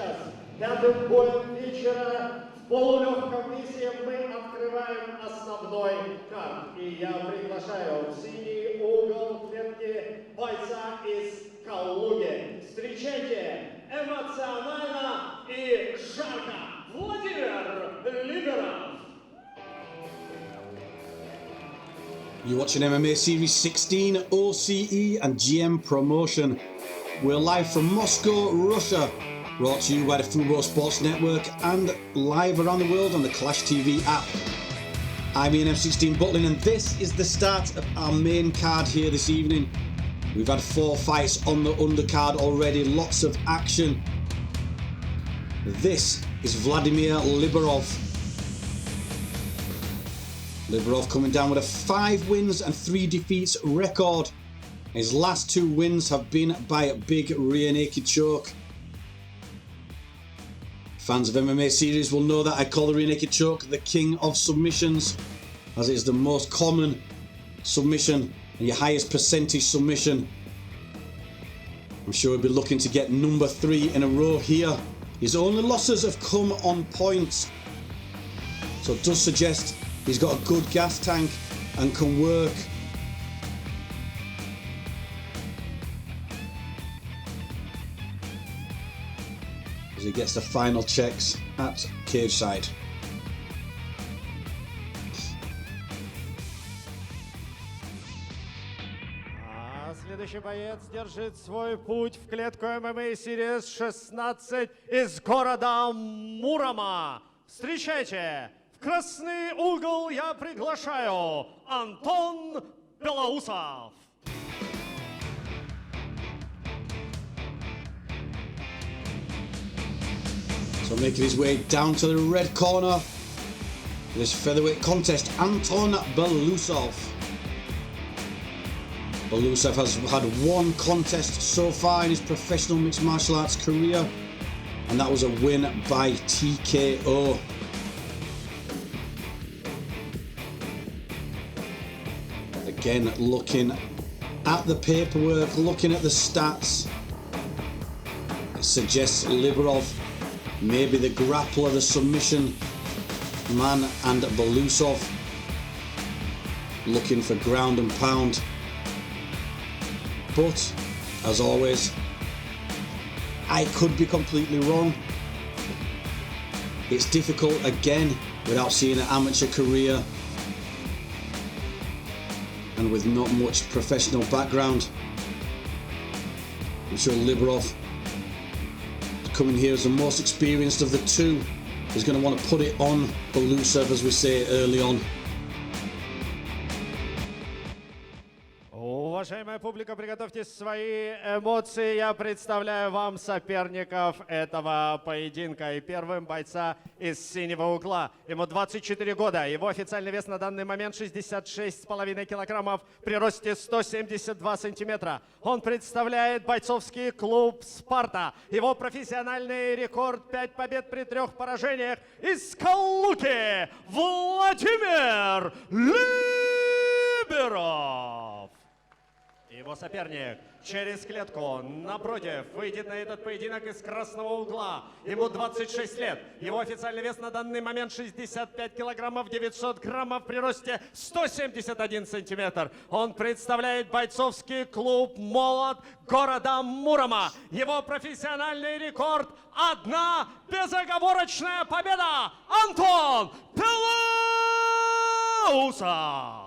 сейчас пятым боем вечера в полулегком весе мы открываем основной карт. И я приглашаю в синий угол клетки бойца из Калуги. Встречайте эмоционально и жарко Владимир Liberov. You're watching MMA Series-16, OCE and GM promotion. We're live from Moscow, Russia. Brought to you by the Fubo Sports Network and live around the world on the Clash TV app. I'm M16 Butlin and this is the start of our main card here this evening. We've had 4 fights on the undercard already, lots of action. This is Vladimir Liberov. Liberov coming down with a 5 wins and 3 defeats record. His last 2 wins have been by a big rear naked choke. Fans of MMA series will know that I call the rear naked choke the king of submissions, as it is the most common submission and your highest percentage submission. I'm sure he'll be looking to get number 3 in a row here. His only losses have come on points, so it does suggest he's got a good gas tank and can work. As he gets the final checks at cage side. Следующий боец держит свой путь в клетку MMA Series-16 из города Мурома. Встречайте! В красный угол я приглашаю Антон Belousov. So making his way down to the red corner, this featherweight contest, Anton Belousov. Belousov has had 1 contest so far in his professional mixed martial arts career, and that was a win by TKO. Again, looking at the paperwork, looking at the stats, it suggests Liberov maybe the grappler, the submission man, and Belousov looking for ground and pound. But, as always, I could be completely wrong. It's difficult, again, without seeing an amateur career and with not much professional background. I'm sure Liberov, coming here as the most experienced of the 2, is going to want to put it on Belousov, as we say early on. Уважаемая публика, приготовьте свои эмоции. Я представляю вам соперников этого поединка. И первым бойца из синего угла. Ему 24 года. Его официальный вес на данный момент 66,5 килограммов при росте 172 сантиметра. Он представляет бойцовский клуб «Спарта». Его профессиональный рекорд 5 побед при 3 поражениях. Из Калуги Владимир Liberov. Его соперник через клетку напротив выйдет на этот поединок из красного угла. Ему 26 лет. Его официальный вес на данный момент 65 килограммов 900 граммов при росте 171 сантиметр. Он представляет бойцовский клуб «Молот» города Мурома. Его профессиональный рекорд – 1 безоговорочная победа. Антон Belousov.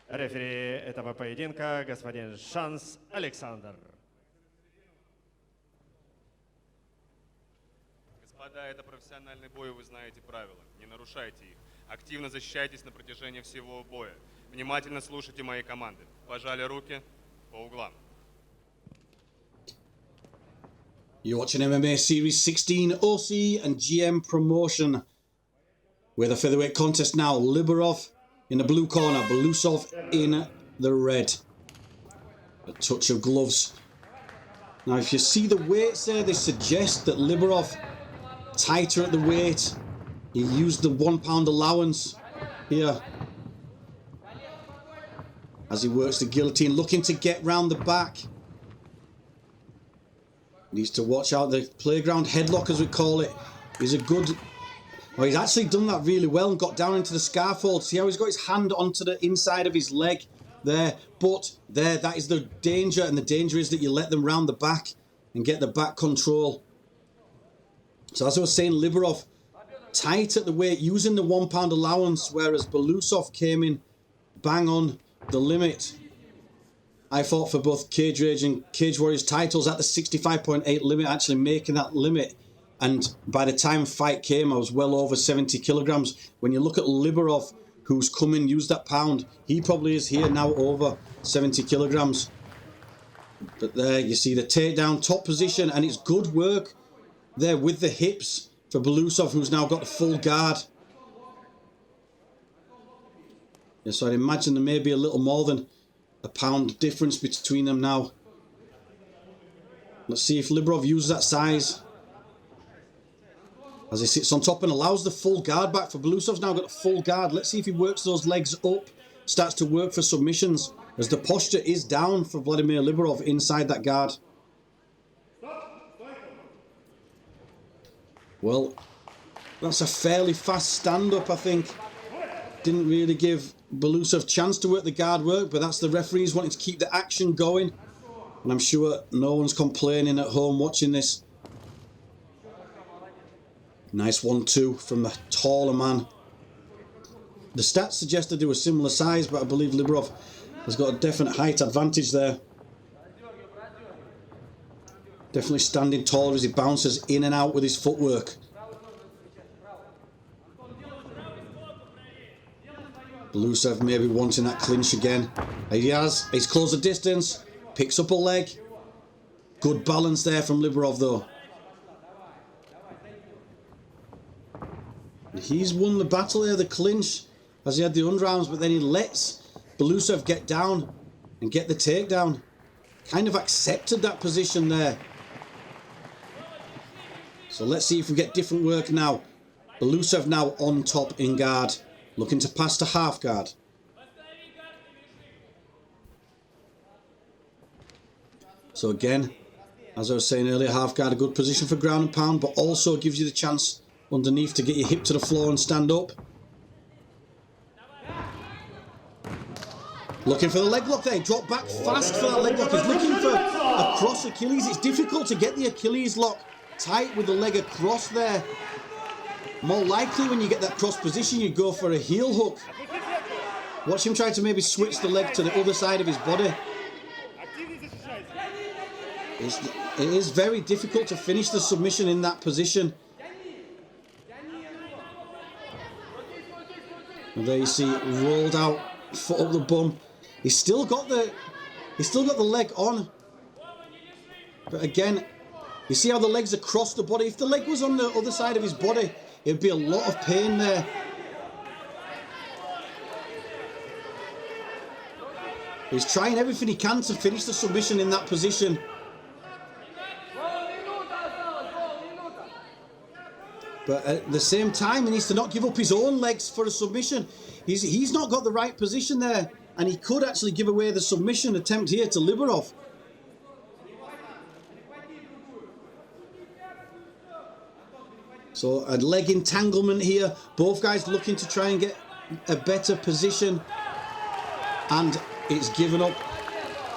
Рефери этого поединка господин Шанс Александр. Господа, это профессиональный бой, вы знаете правила. Не нарушайте их. Активно защищайтесь на протяжении всего боя. Внимательно слушайте мои команды. Пожали руки по углам. You're watching MMA Series-16, OCE and GM promotion. With a featherweight contest now, Liberov in the blue corner, Belousov in the red. A touch of gloves. Now, if you see the weights there, they suggest that Liberov tighter at the weight. He used the 1 pound allowance here as he works the guillotine, looking to get round the back. Needs to watch out. The playground headlock, as we call it, is a good... Oh, he's actually done that really well and got down into the scarf hold. See how he's got his hand onto the inside of his leg there. But there, that is the danger. And the danger is that you let them round the back and get the back control. So as I was saying, Liberov tight at the weight, using the 1 pound allowance, whereas Belousov came in bang on the limit. I fought for both Cage Rage and Cage Warriors titles at the 65.8 limit, actually making that limit. And by the time fight came, I was well over 70 kilograms. When you look at Liberov, who's come in, used that pound, he probably is here now over 70 kilograms. But there you see the takedown, top position, and it's good work there with the hips for Belousov, who's now got a full guard. Yeah, so I'd imagine there may be a little more than a pound difference between them now. Let's see if Liberov uses that size as he sits on top and allows the full guard back. For Belousov's now got a full guard. Let's see if he works those legs up, starts to work for submissions, as the posture is down for Vladimir Liberov inside that guard. Well, that's a fairly fast stand-up, I think. Didn't really give Belousov chance to work the guard work, but that's the referees wanting to keep the action going. And I'm sure no one's complaining at home watching this. Nice 1-2 from the taller man. The stats suggest they do a similar size, but I believe Liberov has got a definite height advantage there. Definitely standing taller as he bounces in and out with his footwork. Belousov maybe wanting that clinch again. He's closed the distance, picks up a leg. Good balance there from Liberov though. He's won the battle here, the clinch, as he had the underarms, but then he lets Belousov get down and get the takedown. Kind of accepted that position there. So let's see if we get different work now. Belousov now on top in guard, looking to pass to half guard. So again, as I was saying earlier, half guard, a good position for ground and pound, but also gives you the chance underneath to get your hip to the floor and stand up. Looking for the leg lock there. He dropped back fast for that leg lock. He's looking for a cross Achilles. It's difficult to get the Achilles lock tight with the leg across there. More likely when you get that cross position, you go for a heel hook. Watch him try to maybe switch the leg to the other side of his body. It is very difficult to finish the submission in that position. And there you see, rolled out, foot up the bum. He's still got the leg on. But again, you see how the leg's across the body. If the leg was on the other side of his body, it'd be a lot of pain there. He's trying everything he can to finish the submission in that position. But at the same time, he needs to not give up his own legs for a submission. He's not got the right position there, and he could actually give away the submission attempt here to Liberov. So a leg entanglement here. Both guys looking to try and get a better position, and it's given up.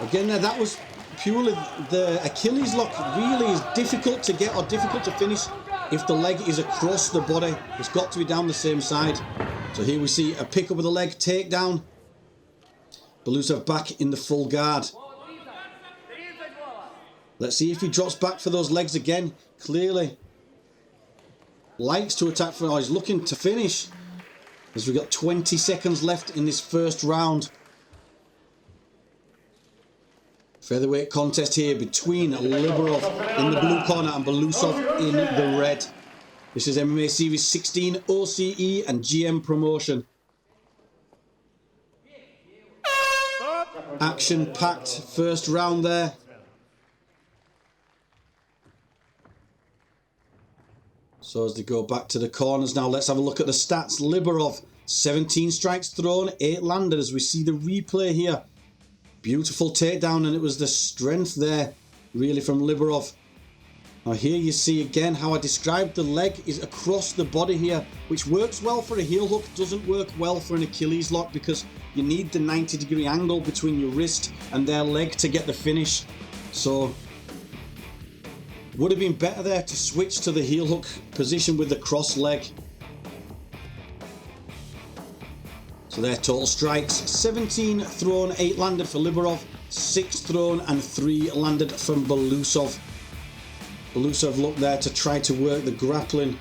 Again there, that was purely the Achilles lock. Really is difficult to get or difficult to finish if the leg is across the body. It's got to be down the same side. So here we see a pick up of the leg, takedown. Belousov back in the full guard. Let's see if he drops back for those legs again. Clearly likes to attack for, he's looking to finish, as we've got 20 seconds left in this first round. Featherweight contest here between Liberov in the blue corner and Belousov in the red. This is MMA Series 16 OCE and GM promotion. Action-packed first round there. So as they go back to the corners now, let's have a look at the stats. Liberov, 17 strikes thrown, 8 landed, as we see the replay here. Beautiful takedown, and it was the strength there, really, from Liberov. Now here you see again how I described the leg is across the body here, which works well for a heel hook, doesn't work well for an Achilles lock because you need the 90-degree angle between your wrist and their leg to get the finish. So would have been better there to switch to the heel hook position with the cross leg. So their total strikes, 17 thrown, 8 landed for Liberov, 6 thrown and 3 landed from Belousov. Belousov looked there to try to work the grappling.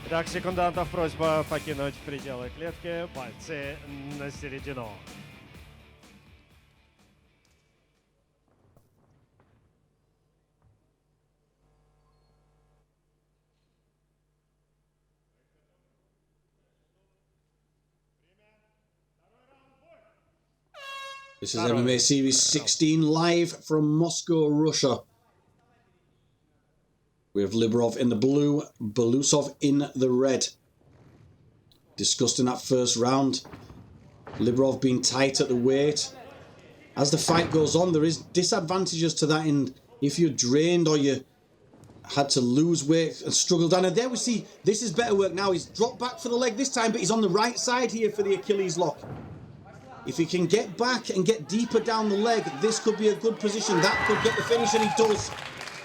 Итак, секундантов просьба покинуть пределы клетки, пальцы на середину. This is MMA Series 16 live from Moscow, Russia. We have Liberov in the blue, Belousov in the red. Discussed in that first round. Liberov being tight at the weight. As the fight goes on, there is disadvantages to that in if you're drained or you had to lose weight and struggle down. And there we see, this is better work now. He's dropped back for the leg this time, but he's on the right side here for the Achilles lock. If he can get back and get deeper down the leg, this could be a good position. That could get the finish, and he does.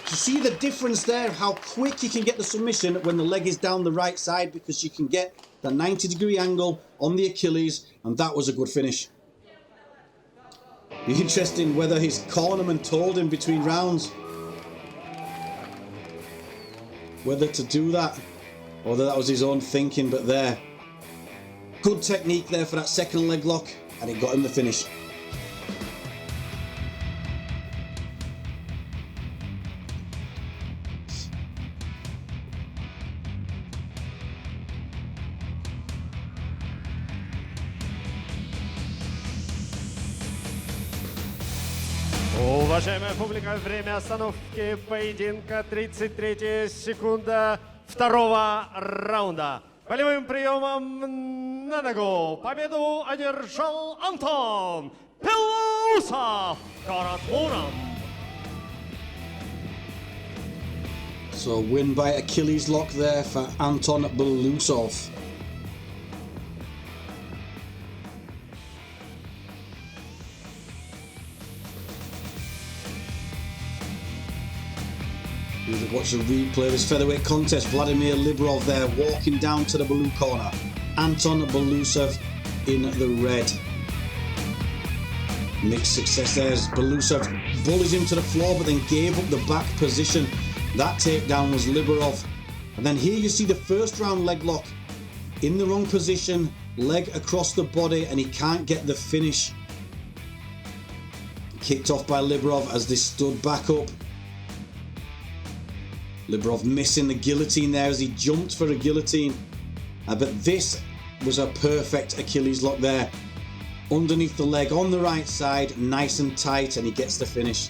You see the difference there, how quick you can get the submission when the leg is down the right side, because you can get the 90-degree angle on the Achilles, and that was a good finish. Be interesting whether his cornerman told him between rounds whether to do that, or whether that was his own thinking, but there. Good technique there for that second leg lock, and it got him the finish. Уважаемая публика, время остановки поединка 33 секунда второго раунда. Болевым приемом на ногу победу одержал Антон Belousov, город Муром. So win by Achilles lock there for Anton Belousov. Watch the replay of this featherweight contest. Vladimir Liberov there walking down to the blue corner. Anton Belousov in the red. Mixed success there as Belousov bullies him to the floor but then gave up the back position. That takedown was Liberov. And then here you see the first round leg lock. In the wrong position, leg across the body, and he can't get the finish. Kicked off by Liberov as they stood back up. Liberov missing the guillotine there as he jumped for a guillotine. But this was a perfect Achilles lock there. Underneath the leg on the right side, nice and tight, and he gets the finish.